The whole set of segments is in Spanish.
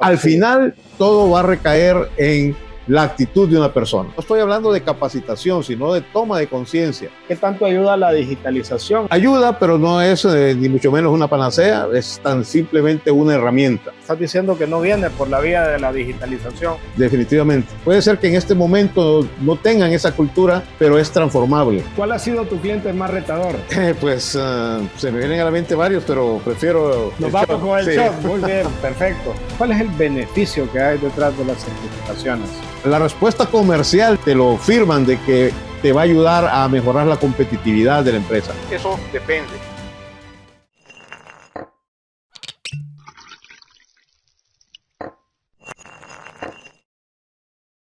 Al final, todo va a recaer en la actitud de una persona. No estoy hablando de capacitación, sino de toma de conciencia. ¿Qué tanto ayuda la digitalización? Ayuda, pero no es ni mucho menos una panacea, es tan simplemente una herramienta. Estás diciendo que no viene por la vía de la digitalización. Definitivamente. Puede ser que en este momento no tengan esa cultura, pero es transformable. ¿Cuál ha sido tu cliente más retador? Se me vienen a la mente varios, pero prefiero... Nos vamos con el shock. Muy bien, perfecto. ¿Cuál es el beneficio que hay detrás de las certificaciones? La respuesta comercial te lo firman de que te va a ayudar a mejorar la competitividad de la empresa. Eso depende.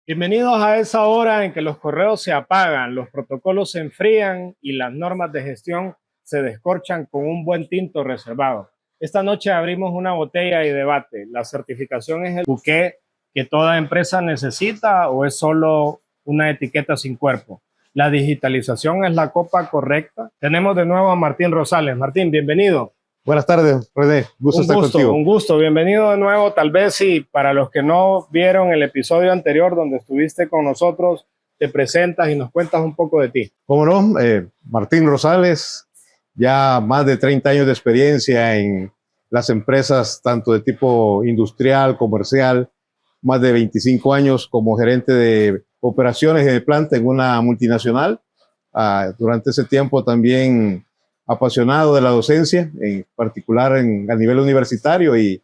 Bienvenidos a esa hora en que los correos se apagan, los protocolos se enfrían y las normas de gestión se descorchan con un buen tinto reservado. Esta noche abrimos una botella y debate. ¿La certificación es el buque que toda empresa necesita o es solo una etiqueta sin cuerpo? ¿La digitalización es la copa correcta? Tenemos de nuevo a Martín Rosales. Martín, bienvenido. Buenas tardes, René. Gusto estar contigo. Un gusto, bienvenido de nuevo. Tal vez sí, para los que no vieron el episodio anterior donde estuviste con nosotros, te presentas y nos cuentas un poco de ti. ¿Cómo no? Martín Rosales, ya más de 30 años de experiencia en las empresas, tanto de tipo industrial, comercial, más de 25 años como gerente de operaciones de planta en una multinacional. Durante ese tiempo también apasionado de la docencia, en particular a nivel universitario, y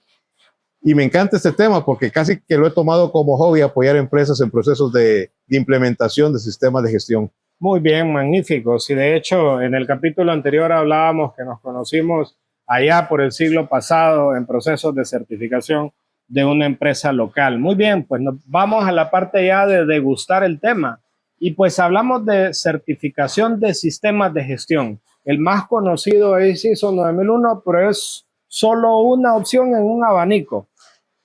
me encanta este tema porque casi que lo he tomado como hobby, apoyar empresas en procesos de implementación de sistemas de gestión. Muy bien, magnífico. Sí, de hecho, en el capítulo anterior hablábamos que nos conocimos allá por el siglo pasado en procesos de certificación de una empresa local. Muy bien, pues nos vamos a la parte ya de degustar el tema. Y pues hablamos de certificación de sistemas de gestión. El más conocido es ISO 9001, pero es solo una opción en un abanico.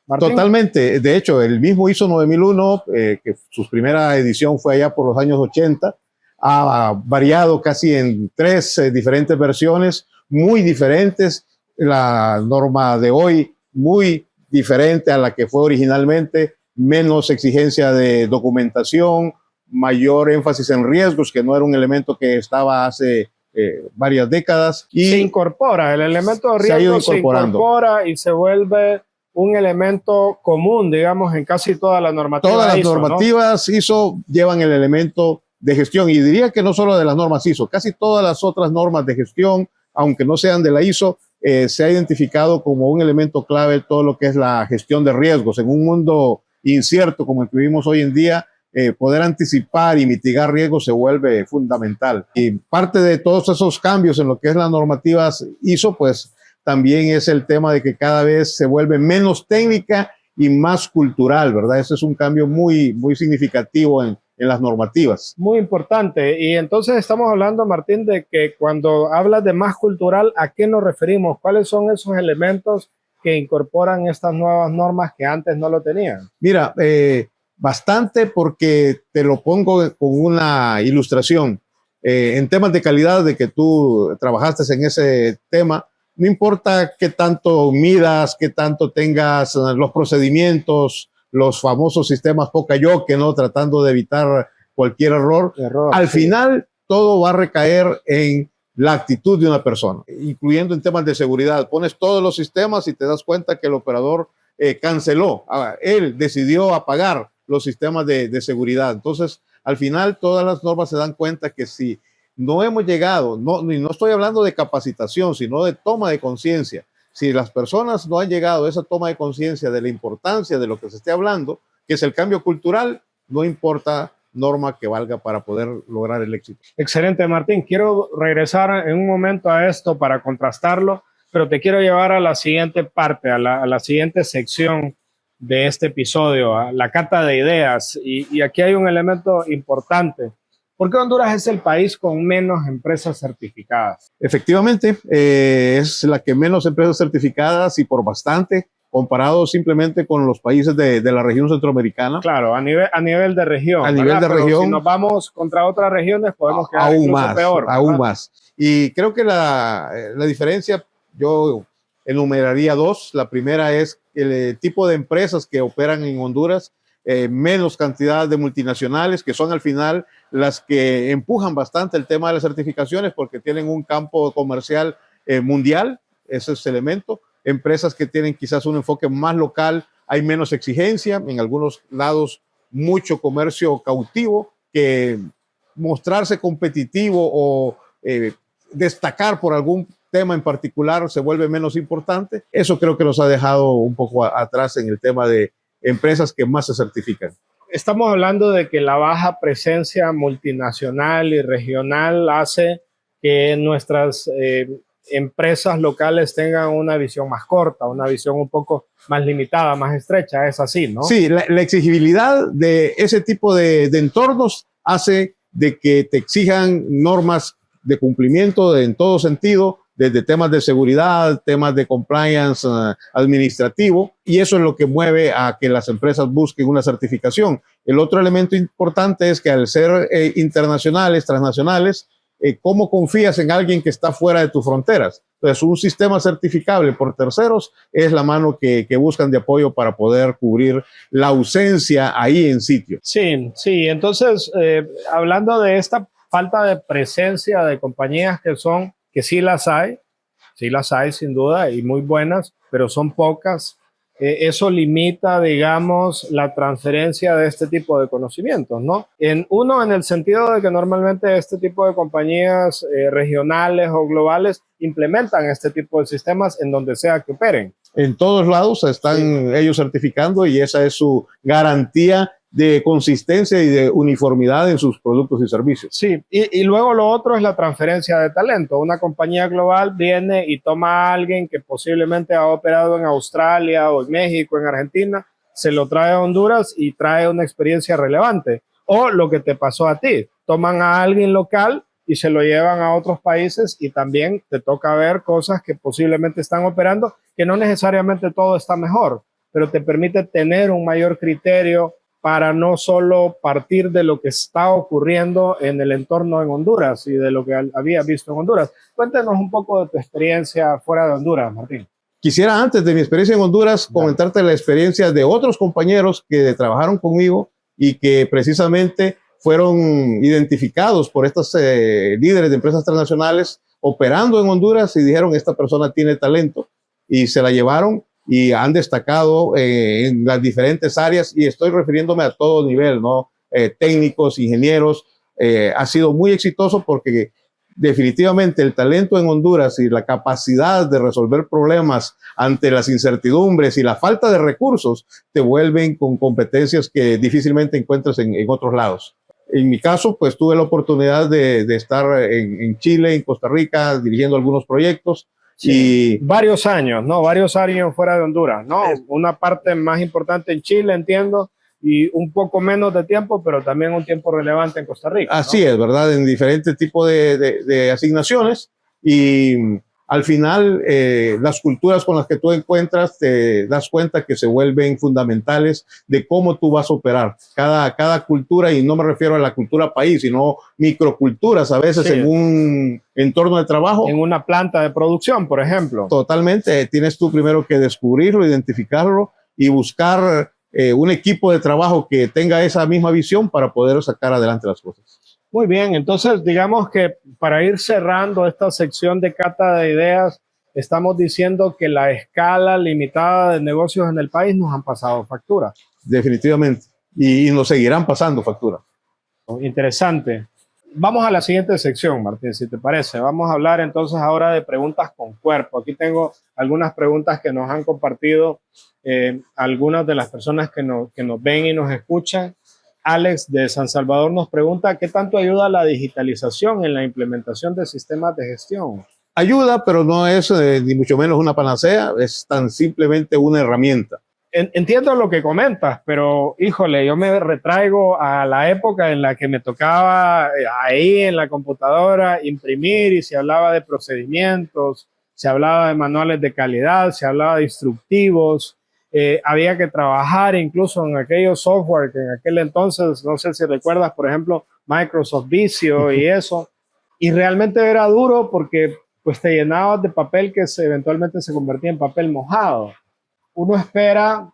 Martín. Totalmente. De hecho, el mismo ISO 9001, que su primera edición fue allá por los años 80, ha variado casi en 3 diferentes versiones, muy diferentes. La norma de hoy, muy diferente a la que fue originalmente, menos exigencia de documentación, mayor énfasis en riesgos, que no era un elemento que estaba hace varias décadas. Y se incorpora, el elemento de riesgo se incorpora y se vuelve un elemento común, digamos, en casi todas las normativas. Todas las ISO, normativas, ¿no? ISO llevan el elemento de gestión, y diría que no solo de las normas ISO, casi todas las otras normas de gestión, aunque no sean de la ISO, se ha identificado como un elemento clave todo lo que es la gestión de riesgos. En un mundo incierto como el que vivimos hoy en día, poder anticipar y mitigar riesgos se vuelve fundamental. Y parte de todos esos cambios en lo que es las normativas ISO, pues también es el tema de que cada vez se vuelve menos técnica y más cultural, ¿verdad? Ese es un cambio muy, muy significativo en las normativas. Muy importante. Y entonces estamos hablando, Martín, de que cuando hablas de más cultural, ¿a qué nos referimos? ¿Cuáles son esos elementos que incorporan estas nuevas normas que antes no lo tenían? Mira, bastante, porque te lo pongo con una ilustración. En temas de calidad, de que tú trabajaste en ese tema, no importa qué tanto midas, qué tanto tengas los procedimientos, los famosos sistemas Poca-Yoke, ¿no? Tratando de evitar cualquier error. Al final, todo va a recaer en la actitud de una persona, incluyendo en temas de seguridad. Pones todos los sistemas y te das cuenta que el operador canceló. Él decidió apagar los sistemas de seguridad. Entonces, al final, todas las normas se dan cuenta que si no hemos llegado, y no estoy hablando de capacitación, sino de toma de conciencia. Si las personas no han llegado a esa toma de conciencia de la importancia de lo que se esté hablando, que es el cambio cultural, no importa norma que valga para poder lograr el éxito. Excelente, Martín. Quiero regresar en un momento a esto para contrastarlo, pero te quiero llevar a la siguiente parte, a la siguiente sección de este episodio, a la cata de ideas. Y aquí hay un elemento importante. ¿Por qué Honduras es el país con menos empresas certificadas? Efectivamente, es la que menos empresas certificadas, y por bastante, comparado simplemente con los países de la región centroamericana. Claro, a nivel de región. A nivel de región. Si nos vamos contra otras regiones, podemos quedar aún incluso más, peor. Aún más. Y creo que la diferencia, yo enumeraría dos. La primera es el tipo de empresas que operan en Honduras, menos cantidad de multinacionales, que son al final las que empujan bastante el tema de las certificaciones porque tienen un campo comercial mundial, ese es el elemento. Empresas que tienen quizás un enfoque más local, hay menos exigencia, en algunos lados mucho comercio cautivo, que mostrarse competitivo o destacar por algún tema en particular se vuelve menos importante. Eso creo que nos ha dejado un poco atrás en el tema de empresas que más se certifican. Estamos hablando de que la baja presencia multinacional y regional hace que nuestras empresas locales tengan una visión más corta, una visión un poco más limitada, más estrecha. Es así, ¿no? Sí, la exigibilidad de ese tipo de entornos hace de que te exijan normas de cumplimiento en todo sentido, desde temas de seguridad, temas de compliance administrativo, y eso es lo que mueve a que las empresas busquen una certificación. El otro elemento importante es que al ser internacionales, transnacionales, ¿cómo confías en alguien que está fuera de tus fronteras? Entonces, un sistema certificable por terceros es la mano que buscan de apoyo para poder cubrir la ausencia ahí en sitio. Sí, sí. Entonces, hablando de esta falta de presencia de compañías que sí las hay sin duda y muy buenas, pero son pocas. Eso limita, digamos, la transferencia de este tipo de conocimientos, ¿no? En el sentido de que normalmente este tipo de compañías regionales o globales implementan este tipo de sistemas en donde sea que operen. En todos lados están ellos certificando y esa es su garantía de consistencia y de uniformidad en sus productos y servicios. Sí, y luego lo otro es la transferencia de talento. Una compañía global viene y toma a alguien que posiblemente ha operado en Australia o en México, en Argentina, se lo trae a Honduras y trae una experiencia relevante. O lo que te pasó a ti, toman a alguien local y se lo llevan a otros países y también te toca ver cosas que posiblemente están operando, que no necesariamente todo está mejor, pero te permite tener un mayor criterio para no solo partir de lo que está ocurriendo en el entorno en Honduras y de lo que había visto en Honduras. Cuéntanos un poco de tu experiencia fuera de Honduras, Martín. Quisiera, antes de mi experiencia en Honduras, comentarte la experiencia de otros compañeros que trabajaron conmigo y que precisamente fueron identificados por estos líderes de empresas transnacionales operando en Honduras y dijeron, esta persona tiene talento, y se la llevaron y han destacado en las diferentes áreas, y estoy refiriéndome a todo nivel, ¿no? Técnicos, ingenieros. Ha sido muy exitoso porque definitivamente el talento en Honduras y la capacidad de resolver problemas ante las incertidumbres y la falta de recursos te vuelven con competencias que difícilmente encuentras en otros lados. En mi caso, pues tuve la oportunidad de estar en Chile, en Costa Rica, dirigiendo algunos proyectos. Sí, y varios años, ¿no? Varios años fuera de Honduras, ¿no? Una parte más importante en Chile, entiendo, y un poco menos de tiempo, pero también un tiempo relevante en Costa Rica, ¿no? Así es, ¿verdad? En diferentes tipos de asignaciones, y al final las culturas con las que tú encuentras te das cuenta que se vuelven fundamentales de cómo tú vas a operar. Cada cultura, y no me refiero a la cultura país, sino microculturas a veces, sí, en un entorno de trabajo. En una planta de producción, por ejemplo. Totalmente. Tienes tú primero que descubrirlo, identificarlo y buscar un equipo de trabajo que tenga esa misma visión para poder sacar adelante las cosas. Muy bien, entonces digamos que para ir cerrando esta sección de cata de ideas, estamos diciendo que la escala limitada de negocios en el país nos han pasado factura. Definitivamente, y nos seguirán pasando factura. Interesante. Vamos a la siguiente sección, Martín, si te parece. Vamos a hablar entonces ahora de preguntas con cuerpo. Aquí tengo algunas preguntas que nos han compartido algunas de las personas que nos ven y nos escuchan. Alex de San Salvador nos pregunta, ¿qué tanto ayuda la digitalización en la implementación de sistemas de gestión? Ayuda, pero no es ni mucho menos una panacea, es tan simplemente una herramienta. Entiendo lo que comentas, pero híjole, yo me retraigo a la época en la que me tocaba ahí en la computadora imprimir y se hablaba de procedimientos, se hablaba de manuales de calidad, se hablaba de instructivos. Había que trabajar incluso en aquellos software que en aquel entonces, no sé si recuerdas, por ejemplo, Microsoft Visio y eso. Y realmente era duro porque pues te llenabas de papel que eventualmente se convertía en papel mojado. Uno espera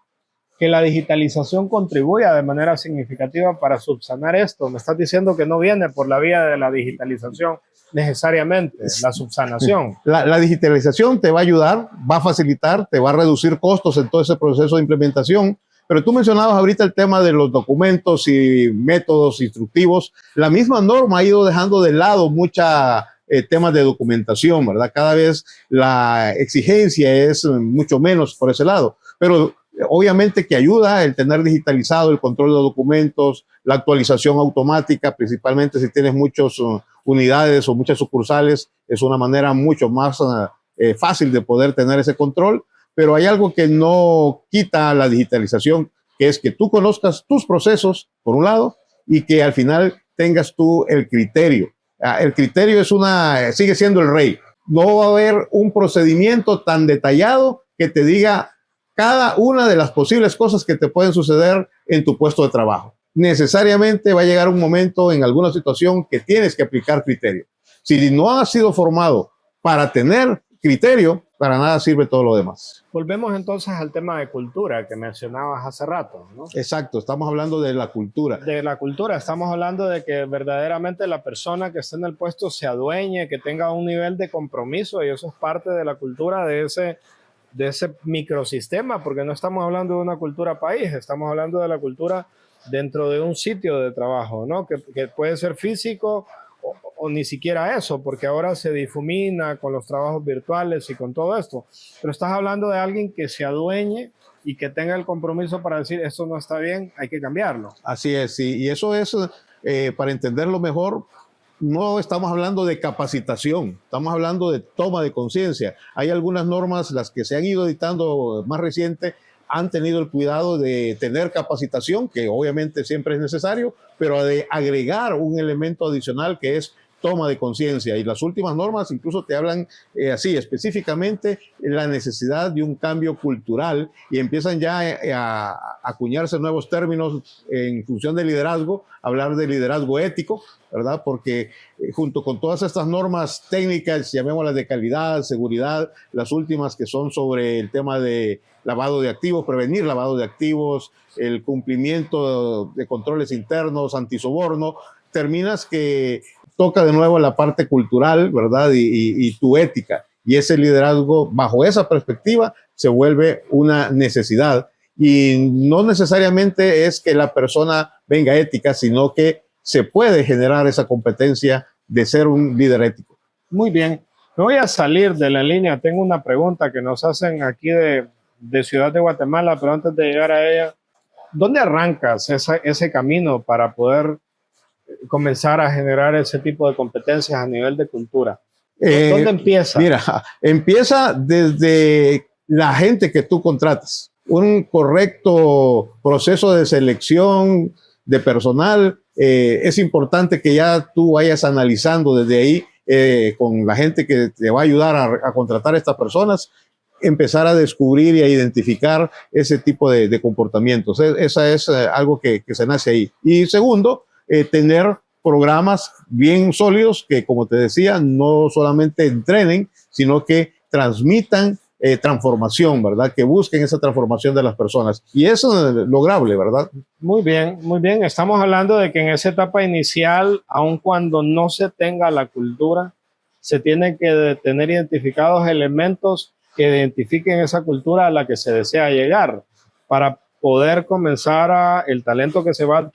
que la digitalización contribuya de manera significativa para subsanar esto. Me estás diciendo que no viene por la vía de la digitalización necesariamente, la subsanación. La digitalización te va a ayudar, va a facilitar, te va a reducir costos en todo ese proceso de implementación. Pero tú mencionabas ahorita el tema de los documentos y métodos instructivos. La misma norma ha ido dejando de lado muchos temas de documentación, ¿verdad? Cada vez la exigencia es mucho menos por ese lado. Pero obviamente que ayuda el tener digitalizado el control de documentos, la actualización automática, principalmente si tienes muchas unidades o muchas sucursales, es una manera mucho más fácil de poder tener ese control. Pero hay algo que no quita la digitalización, que es que tú conozcas tus procesos, por un lado, y que al final tengas tú el criterio. El criterio sigue siendo el rey. No va a haber un procedimiento tan detallado que te diga cada una de las posibles cosas que te pueden suceder en tu puesto de trabajo. Necesariamente va a llegar un momento en alguna situación que tienes que aplicar criterio. Si no has sido formado para tener criterio, para nada sirve todo lo demás. Volvemos entonces al tema de cultura que mencionabas hace rato, ¿no? Exacto, estamos hablando de la cultura. De la cultura, estamos hablando de que verdaderamente la persona que esté en el puesto se adueñe, que tenga un nivel de compromiso, y eso es parte de la cultura de ese microsistema, porque no estamos hablando de una cultura país, estamos hablando de la cultura dentro de un sitio de trabajo, ¿no? Que puede ser físico o ni siquiera eso, porque ahora se difumina con los trabajos virtuales y con todo esto, pero estás hablando de alguien que se adueñe y que tenga el compromiso para decir esto no está bien, hay que cambiarlo. Así es, sí, y eso es, para entenderlo mejor, no estamos hablando de capacitación, estamos hablando de toma de conciencia. Hay algunas normas, las que se han ido editando más reciente, han tenido el cuidado de tener capacitación, que obviamente siempre es necesario, pero de agregar un elemento adicional que es toma de conciencia. Y las últimas normas incluso te hablan así específicamente la necesidad de un cambio cultural, y empiezan ya a acuñarse nuevos términos en función de liderazgo, hablar de liderazgo ético, ¿verdad? Porque junto con todas estas normas técnicas, llamémoslas de calidad, seguridad, las últimas que son sobre el tema de lavado de activos, prevenir lavado de activos, el cumplimiento de controles internos, antisoborno, terminas que toca de nuevo la parte cultural, ¿verdad? Y tu ética. Y ese liderazgo, bajo esa perspectiva, se vuelve una necesidad. Y no necesariamente es que la persona venga ética, sino que se puede generar esa competencia de ser un líder ético. Muy bien. Me voy a salir de la línea. Tengo una pregunta que nos hacen aquí de Ciudad de Guatemala, pero antes de llegar a ella, ¿dónde arrancas ese camino para poder comenzar a generar ese tipo de competencias a nivel de cultura? ¿Dónde empieza? Mira, empieza desde la gente que tú contratas. Un correcto proceso de selección de personal. Es importante que ya tú vayas analizando desde ahí con la gente que te va a ayudar a contratar a estas personas, empezar a descubrir y a identificar ese tipo de comportamientos. Esa es algo que se nace ahí. Y segundo, tener programas bien sólidos que, como te decía, no solamente entrenen, sino que transmitan transformación, ¿verdad? Que busquen esa transformación de las personas. Y eso es lograble, ¿verdad? Muy bien, muy bien. Estamos hablando de que en esa etapa inicial, aun cuando no se tenga la cultura, se tienen que tener identificados elementos que identifiquen esa cultura a la que se desea llegar para poder comenzar el talento que se va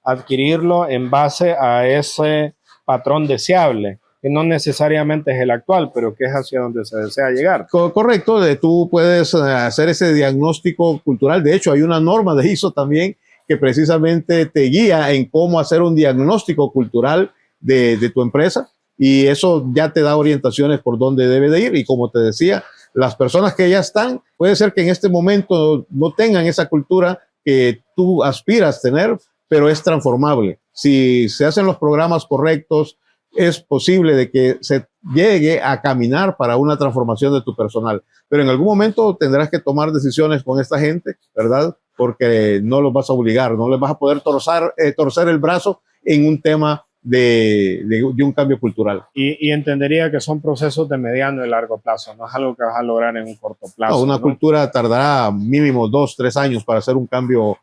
adquirirlo en base a ese patrón deseable, que no necesariamente es el actual, pero que es hacia donde se desea llegar. Correcto, tú puedes hacer ese diagnóstico cultural. De hecho, hay una norma de ISO también que precisamente te guía en cómo hacer un diagnóstico cultural de tu empresa, y eso ya te da orientaciones por dónde debe de ir. Y como te decía, las personas que ya están, puede ser que en este momento no tengan esa cultura que tú aspiras tener, pero es transformable. Si se hacen los programas correctos, es posible de que se llegue a caminar para una transformación de tu personal. Pero en algún momento tendrás que tomar decisiones con esta gente, ¿verdad? Porque no los vas a obligar, no les vas a poder torcer el brazo en un tema de un cambio cultural. Y entendería que son procesos de mediano y largo plazo, no es algo que vas a lograr en un corto plazo. No, una cultura tardará mínimo 2-3 años para hacer un cambio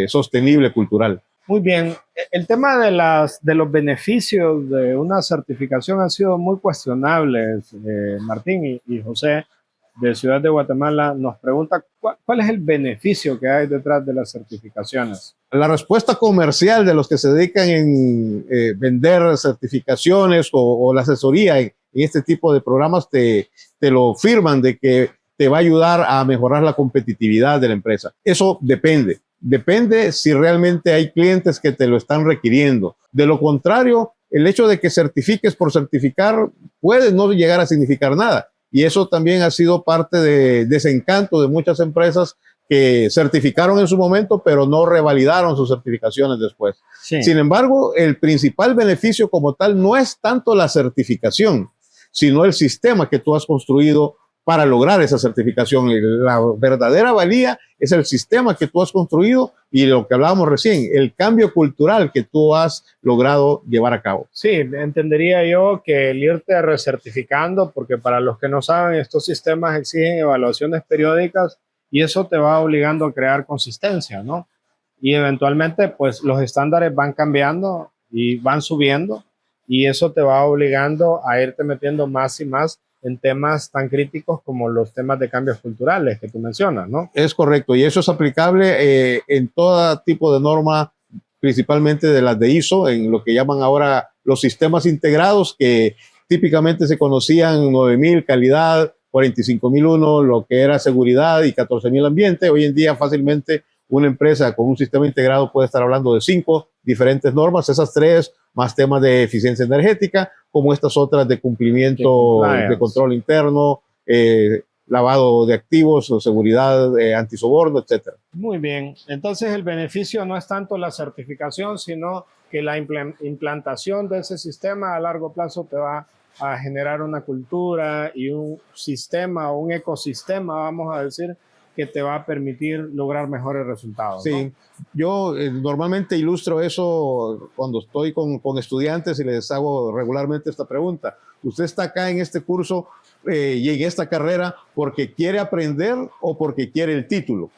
sostenible cultural. Muy bien, el tema de los beneficios de una certificación han sido muy cuestionables. Martín y José de Ciudad de Guatemala nos pregunta ¿cuál es el beneficio que hay detrás de las certificaciones? La respuesta comercial de los que se dedican en vender certificaciones o la asesoría en este tipo de programas te lo firman de que te va a ayudar a mejorar la competitividad de la empresa. Eso depende. Depende si realmente hay clientes que te lo están requiriendo. De lo contrario, el hecho de que certifiques por certificar puede no llegar a significar nada. Y eso también ha sido parte de desencanto de muchas empresas que certificaron en su momento, pero no revalidaron sus certificaciones después. Sí. Sin embargo, el principal beneficio como tal no es tanto la certificación, sino el sistema que tú has construido para lograr esa certificación. La verdadera valía es el sistema que tú has construido y lo que hablábamos recién, el cambio cultural que tú has logrado llevar a cabo. Sí, entendería yo que el irte recertificando, porque para los que no saben, estos sistemas exigen evaluaciones periódicas y eso te va obligando a crear consistencia, ¿no? Y eventualmente, pues los estándares van cambiando y van subiendo y eso te va obligando a irte metiendo más y más en temas tan críticos como los temas de cambios culturales que tú mencionas, ¿no? Es correcto, y eso es aplicable en todo tipo de norma, principalmente de las de ISO, en lo que llaman ahora los sistemas integrados, que típicamente se conocían 9000 calidad, 45001 lo que era seguridad y 14000 ambiente. Hoy en día fácilmente una empresa con un sistema integrado puede estar hablando de 5 diferentes normas, esas 3 más temas de eficiencia energética, como estas otras de cumplimiento de control interno, lavado de activos, o seguridad, antisoborno, etcétera. Muy bien, entonces el beneficio no es tanto la certificación, sino que la implantación de ese sistema a largo plazo te va a generar una cultura y un sistema o un ecosistema, vamos a decir, que te va a permitir lograr mejores resultados. Sí, ¿no? Yo normalmente ilustro eso cuando estoy con estudiantes y les hago regularmente esta pregunta. ¿Usted está acá en este curso y en esta carrera porque quiere aprender o porque quiere el título?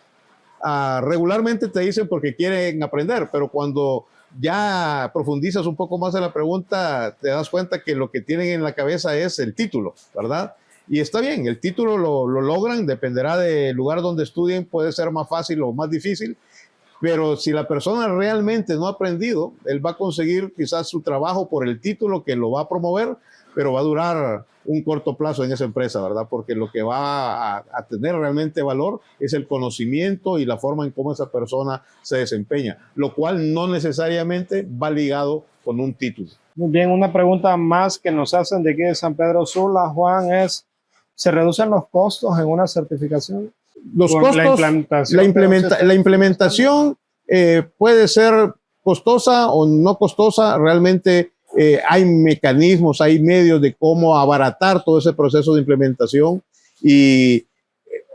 Regularmente te dicen porque quieren aprender, pero cuando ya profundizas un poco más en la pregunta, te das cuenta que lo que tienen en la cabeza es el título, ¿verdad? Y está bien, el título lo logran, dependerá del lugar donde estudien, puede ser más fácil o más difícil, pero si la persona realmente no ha aprendido, él va a conseguir quizás su trabajo por el título que lo va a promover, pero va a durar un corto plazo en esa empresa, ¿verdad? Porque lo que va a tener realmente valor es el conocimiento y la forma en cómo esa persona se desempeña, lo cual no necesariamente va ligado con un título. Muy bien, una pregunta más que nos hacen de aquí de San Pedro Sula, Juan, es ¿se reducen los costos en una certificación? Los costos, la implementación puede ser costosa o no costosa. Realmente hay mecanismos, hay medios de cómo abaratar todo ese proceso de implementación y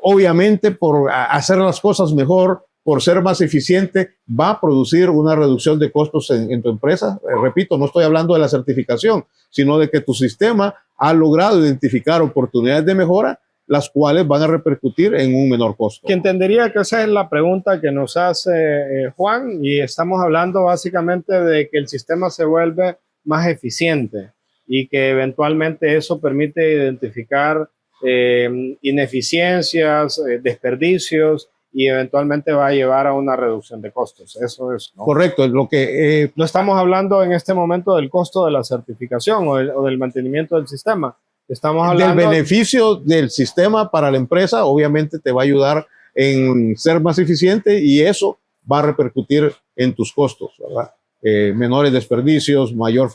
obviamente por hacer las cosas mejor, por ser más eficiente, va a producir una reducción de costos en tu empresa. Repito, no estoy hablando de la certificación, sino de que tu sistema ha logrado identificar oportunidades de mejora, las cuales van a repercutir en un menor costo. Que entendería que esa es la pregunta que nos hace Juan, y estamos hablando básicamente de que el sistema se vuelve más eficiente y que eventualmente eso permite identificar ineficiencias, desperdicios, y eventualmente va a llevar a una reducción de costos. Eso es, ¿no? Correcto. Lo que, no estamos hablando en este momento del costo de la certificación o del mantenimiento del sistema. Estamos hablando del beneficio del sistema para la empresa. Obviamente te va a ayudar en ser más eficiente y eso va a repercutir en tus costos, ¿verdad? Menores desperdicios, mayor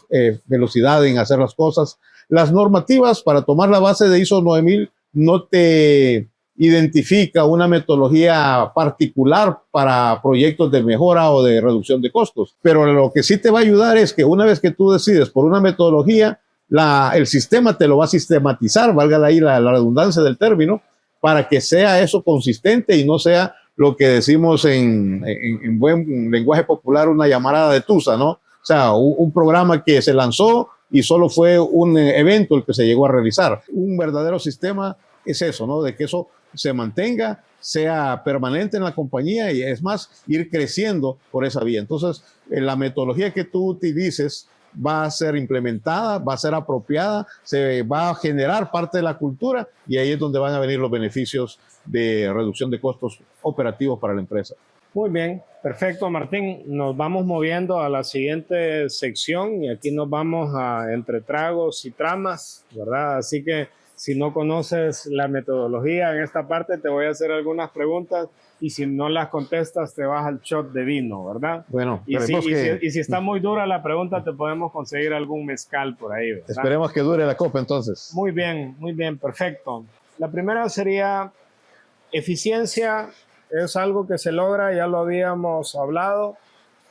velocidad en hacer las cosas. Las normativas, para tomar la base de ISO 9000, no te identifica una metodología particular para proyectos de mejora o de reducción de costos. Pero lo que sí te va a ayudar es que una vez que tú decides por una metodología, el sistema te lo va a sistematizar, valga ahí la redundancia del término, para que sea eso consistente y no sea lo que decimos en buen lenguaje popular, una llamarada de tusa, ¿no? sea, un programa que se lanzó y solo fue un evento el que se llegó a realizar. Un verdadero sistema es eso, ¿no? De que eso se mantenga, sea permanente en la compañía y es más, ir creciendo por esa vía. Entonces, la metodología que tú utilices va a ser implementada, va a ser apropiada, se va a generar parte de la cultura y ahí es donde van a venir los beneficios de reducción de costos operativos para la empresa. Muy bien, perfecto, Martín. Nos vamos moviendo a la siguiente sección y aquí nos vamos a entre tragos y tramas, ¿verdad? Así que si no conoces la metodología en esta parte, te voy a hacer algunas preguntas y si no las contestas, te vas al shot de vino, ¿verdad? Bueno, y si está muy dura la pregunta, te podemos conseguir algún mezcal por ahí, ¿verdad? Esperemos que dure la copa entonces. Muy bien, perfecto. La primera sería eficiencia. Es algo que se logra, ya lo habíamos hablado,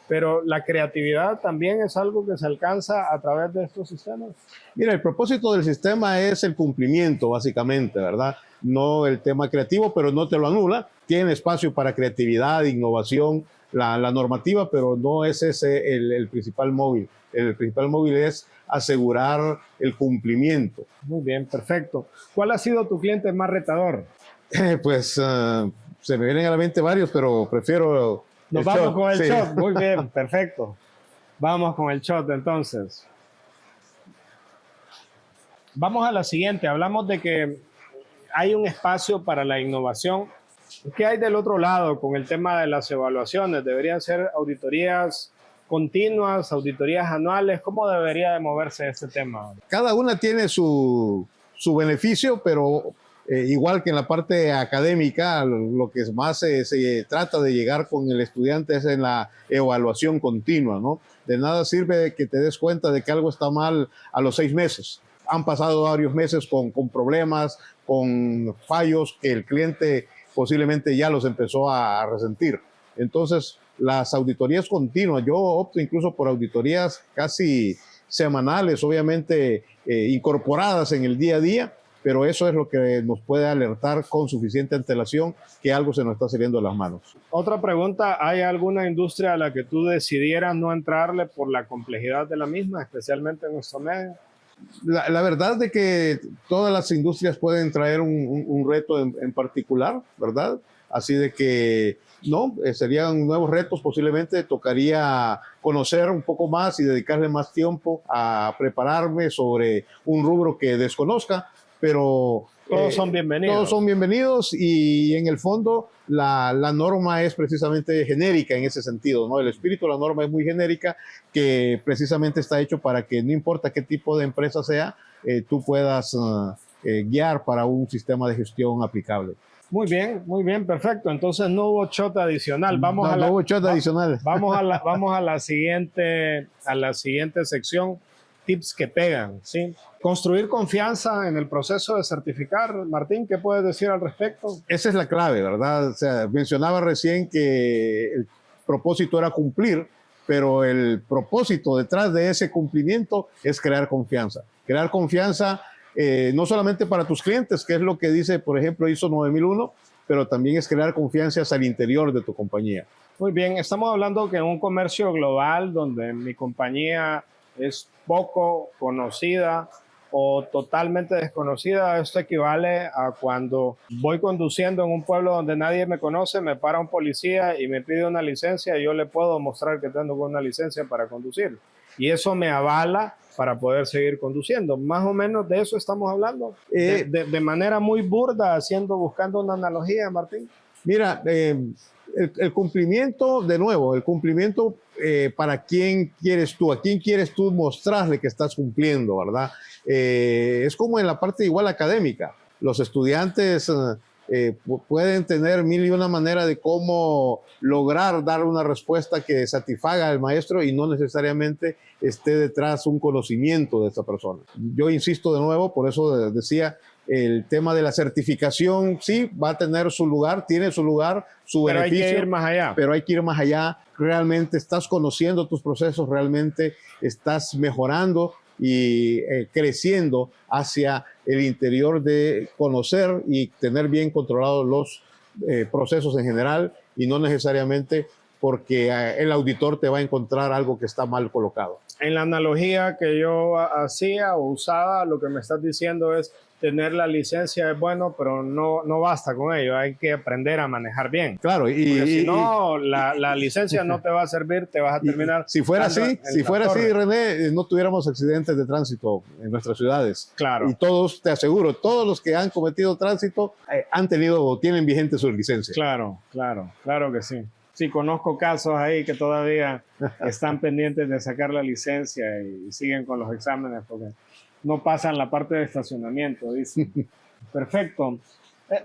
pero la creatividad también es algo que se alcanza a través de estos sistemas. Mira, el propósito del sistema es el cumplimiento, básicamente, ¿verdad? No el tema creativo, pero no te lo anula. Tiene espacio para creatividad, innovación, la normativa, pero no es ese el principal móvil. El principal móvil es asegurar el cumplimiento. Muy bien, perfecto. ¿Cuál ha sido tu cliente más retador? Se me vienen a la mente varios, pero prefiero Nos vamos con el shot. Muy bien, perfecto. Vamos con el shot entonces. Vamos a la siguiente. Hablamos de que hay un espacio para la innovación. ¿Qué hay del otro lado con el tema de las evaluaciones? ¿Deberían ser auditorías continuas, auditorías anuales? ¿Cómo debería de moverse este tema? Cada una tiene su beneficio, pero igual que en la parte académica, lo que más se trata de llegar con el estudiante es en la evaluación continua, ¿no? De nada sirve que te des cuenta de que algo está mal a los 6 meses. Han pasado varios meses con problemas, con fallos que el cliente posiblemente ya los empezó a resentir. Entonces, las auditorías continuas, yo opto incluso por auditorías casi semanales, obviamente incorporadas en el día a día, pero eso es lo que nos puede alertar con suficiente antelación que algo se nos está saliendo de las manos. Otra pregunta, ¿hay alguna industria a la que tú decidieras no entrarle por la complejidad de la misma, especialmente en nuestro medio? La verdad de que todas las industrias pueden traer un reto en particular, ¿verdad? Así de que no, serían nuevos retos, posiblemente tocaría conocer un poco más y dedicarle más tiempo a prepararme sobre un rubro que desconozca, pero todos son bienvenidos. Todos son bienvenidos y en el fondo la norma es precisamente genérica en ese sentido, ¿no? El espíritu de la norma es muy genérica, que precisamente está hecho para que no importa qué tipo de empresa sea, tú puedas guiar para un sistema de gestión aplicable. Muy bien, perfecto. Entonces no hubo shot adicional. No hubo shot adicional. Vamos a la siguiente sección. Tips que pegan, ¿sí? Construir confianza en el proceso de certificar. Martín, ¿qué puedes decir al respecto? Esa es la clave, ¿verdad? O sea, mencionaba recién que el propósito era cumplir, pero el propósito detrás de ese cumplimiento es crear confianza. Crear confianza no solamente para tus clientes, que es lo que dice, por ejemplo, ISO 9001, pero también es crear confianzas al interior de tu compañía. Muy bien, estamos hablando que en un comercio global donde mi compañía es poco conocida o totalmente desconocida, esto equivale a cuando voy conduciendo en un pueblo donde nadie me conoce, me para un policía y me pide una licencia y yo le puedo mostrar que tengo una licencia para conducir. Y eso me avala para poder seguir conduciendo. Más o menos de eso estamos hablando. De manera muy burda, buscando una analogía, Martín. Mira, el cumplimiento, de nuevo, el cumplimiento para quién quieres tú, a quién quieres tú mostrarle que estás cumpliendo, ¿verdad? Es como en la parte igual académica. Los estudiantes pueden tener mil y una manera de cómo lograr dar una respuesta que satisfaga al maestro y no necesariamente esté detrás un conocimiento de esta persona. Yo insisto de nuevo, por eso decía, el tema de la certificación sí va a tener su lugar, tiene su lugar, su beneficio. Pero hay que ir más allá. Pero hay que ir más allá. Realmente estás conociendo tus procesos, realmente estás mejorando y creciendo hacia el interior de conocer y tener bien controlados los procesos en general y no necesariamente porque el auditor te va a encontrar algo que está mal colocado. En la analogía que yo hacía o usaba, lo que me estás diciendo es tener la licencia es bueno, pero no basta con ello, hay que aprender a manejar bien. Claro, porque si no, la licencia no te va a servir, te vas a terminar. Si fuera así, René, no tuviéramos accidentes de tránsito en nuestras ciudades. Claro. Y todos, te aseguro, todos los que han cometido tránsito han tenido o tienen vigente su licencia. Claro que sí. Sí, conozco casos ahí que todavía están pendientes de sacar la licencia y siguen con los exámenes porque no pasan la parte de estacionamiento, dicen. Perfecto.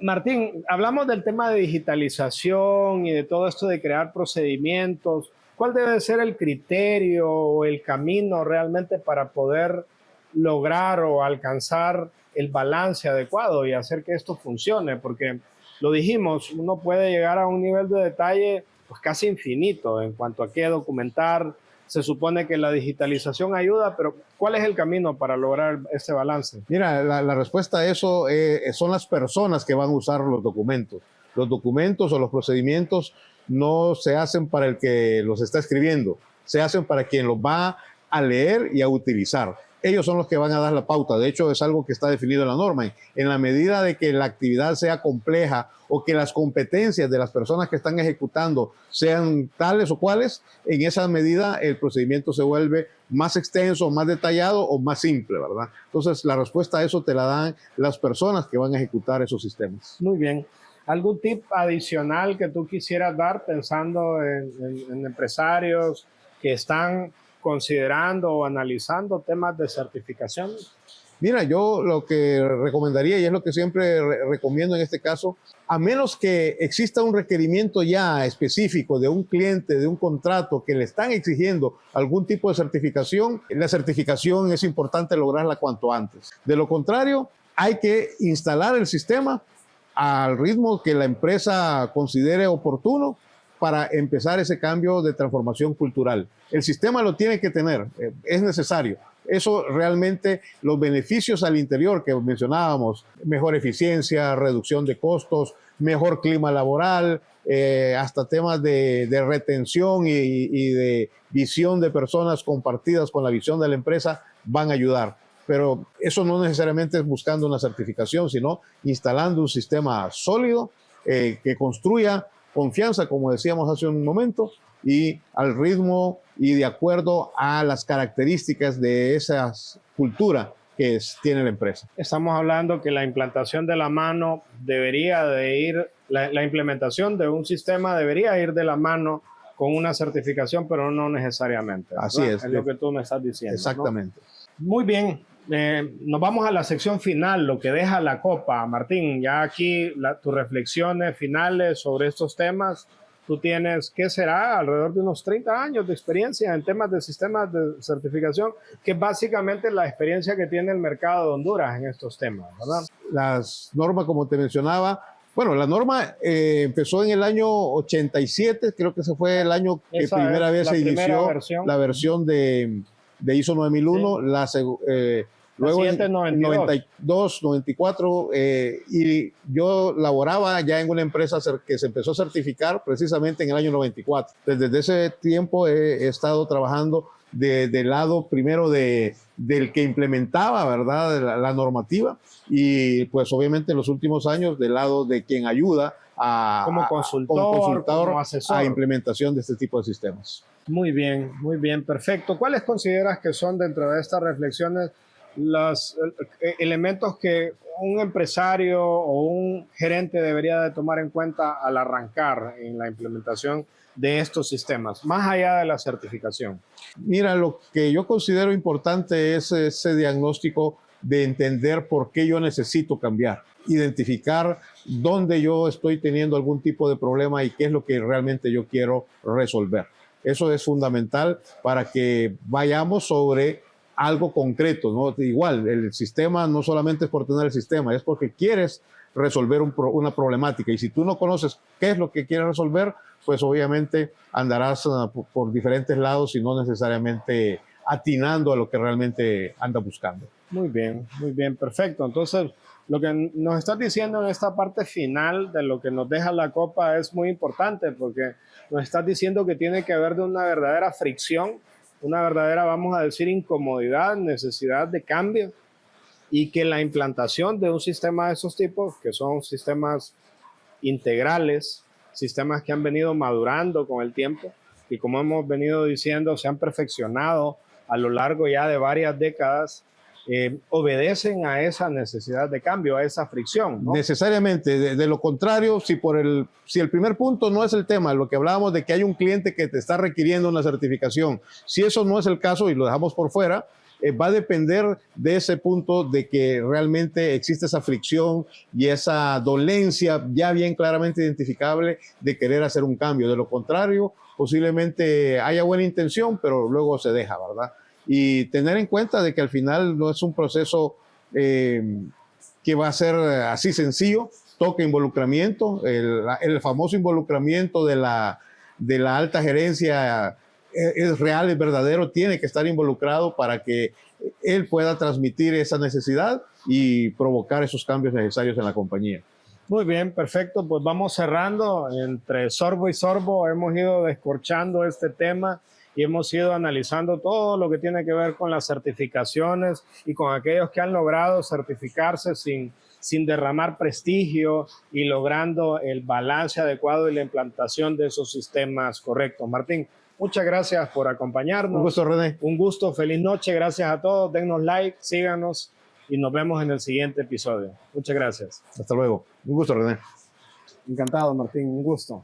Martín, hablamos del tema de digitalización y de todo esto de crear procedimientos. ¿Cuál debe ser el criterio o el camino realmente para poder lograr o alcanzar el balance adecuado y hacer que esto funcione? Porque lo dijimos, uno puede llegar a un nivel de detalle pues casi infinito en cuanto a qué documentar. Se supone que la digitalización ayuda, pero ¿cuál es el camino para lograr ese balance? Mira, la respuesta a eso son las personas que van a usar los documentos. Los documentos o los procedimientos no se hacen para el que los está escribiendo, se hacen para quien los va a leer y a utilizar. Ellos son los que van a dar la pauta. De hecho, es algo que está definido en la norma. En la medida de que la actividad sea compleja o que las competencias de las personas que están ejecutando sean tales o cuales, en esa medida el procedimiento se vuelve más extenso, más detallado o más simple, ¿verdad? Entonces, la respuesta a eso te la dan las personas que van a ejecutar esos sistemas. Muy bien. ¿Algún tip adicional que tú quisieras dar pensando en empresarios que están considerando o analizando temas de certificación? Mira, yo lo que recomendaría, y es lo que siempre recomiendo en este caso, a menos que exista un requerimiento ya específico de un cliente, de un contrato que le están exigiendo algún tipo de certificación, la certificación es importante lograrla cuanto antes. De lo contrario, hay que instalar el sistema al ritmo que la empresa considere oportuno para empezar ese cambio de transformación cultural. El sistema lo tiene que tener, es necesario. Eso realmente, los beneficios al interior que mencionábamos, mejor eficiencia, reducción de costos, mejor clima laboral, hasta temas de retención y de visión de personas compartidas con la visión de la empresa, van a ayudar. Pero eso no necesariamente es buscando una certificación, sino instalando un sistema sólido que construya confianza, como decíamos hace un momento, y al ritmo y de acuerdo a las características de esa cultura que tiene la empresa. Estamos hablando que la implantación de la mano debería de ir, la implementación de un sistema debería ir de la mano con una certificación, pero no necesariamente. ¿verdad? Así es. Es lo que tú me estás diciendo. Exactamente. ¿No? Muy bien. Nos vamos a la sección final, lo que deja la copa. Martín, ya aquí tus reflexiones finales sobre estos temas. Tú tienes, ¿qué será? Alrededor de unos 30 años de experiencia en temas de sistemas de certificación, que es básicamente la experiencia que tiene el mercado de Honduras en estos temas, ¿verdad? Las normas, como te mencionaba, bueno, la norma empezó en el año 87, creo que ese fue el año que primera vez se inició la versión de ISO 9001, sí. Luego en 92, 94, y yo laboraba ya en una empresa que se empezó a certificar precisamente en el año 94. Desde ese tiempo he estado trabajando del lado primero del que implementaba, ¿verdad?, la normativa, y pues obviamente en los últimos años del lado de quien ayuda como consultor, como asesor a implementación de este tipo de sistemas. Muy bien, perfecto. ¿Cuáles consideras que son dentro de estas reflexiones los elementos que un empresario o un gerente debería de tomar en cuenta al arrancar en la implementación de estos sistemas, más allá de la certificación? Mira, lo que yo considero importante es ese diagnóstico de entender por qué yo necesito cambiar, identificar dónde yo estoy teniendo algún tipo de problema y qué es lo que realmente yo quiero resolver. Eso es fundamental para que vayamos sobre algo concreto, ¿no? Igual, el sistema no solamente es por tener el sistema, es porque quieres resolver una problemática. Y si tú no conoces qué es lo que quieres resolver, pues obviamente andarás por diferentes lados y no necesariamente atinando a lo que realmente anda buscando. Muy bien, perfecto. Entonces, Lo que nos estás diciendo en esta parte final de lo que nos deja la copa es muy importante, porque nos estás diciendo que tiene que haber de una verdadera fricción, una verdadera, vamos a decir, incomodidad, necesidad de cambio, y que la implantación de un sistema de esos tipos, que son sistemas integrales, sistemas que han venido madurando con el tiempo y, como hemos venido diciendo, se han perfeccionado a lo largo ya de varias décadas, obedecen a esa necesidad de cambio, a esa fricción, ¿no? Necesariamente, de lo contrario, si el primer punto no es el tema, lo que hablábamos de que hay un cliente que te está requiriendo una certificación, si eso no es el caso y lo dejamos por fuera, va a depender de ese punto de que realmente existe esa fricción y esa dolencia ya bien claramente identificable de querer hacer un cambio. De lo contrario, posiblemente haya buena intención, pero luego se deja, ¿verdad? Y tener en cuenta de que al final no es un proceso que va a ser así sencillo, toca involucramiento, el famoso involucramiento de la alta gerencia es real, es verdadero, tiene que estar involucrado para que él pueda transmitir esa necesidad y provocar esos cambios necesarios en la compañía. Muy bien, perfecto, pues vamos cerrando. Entre sorbo y sorbo hemos ido descorchando este tema y hemos ido analizando todo lo que tiene que ver con las certificaciones y con aquellos que han logrado certificarse sin derramar prestigio y logrando el balance adecuado y la implantación de esos sistemas correctos. Martín, muchas gracias por acompañarnos. Un gusto, René. Un gusto, feliz noche, gracias a todos. Dennos like, síganos y nos vemos en el siguiente episodio. Muchas gracias. Hasta luego. Un gusto, René. Encantado, Martín, un gusto.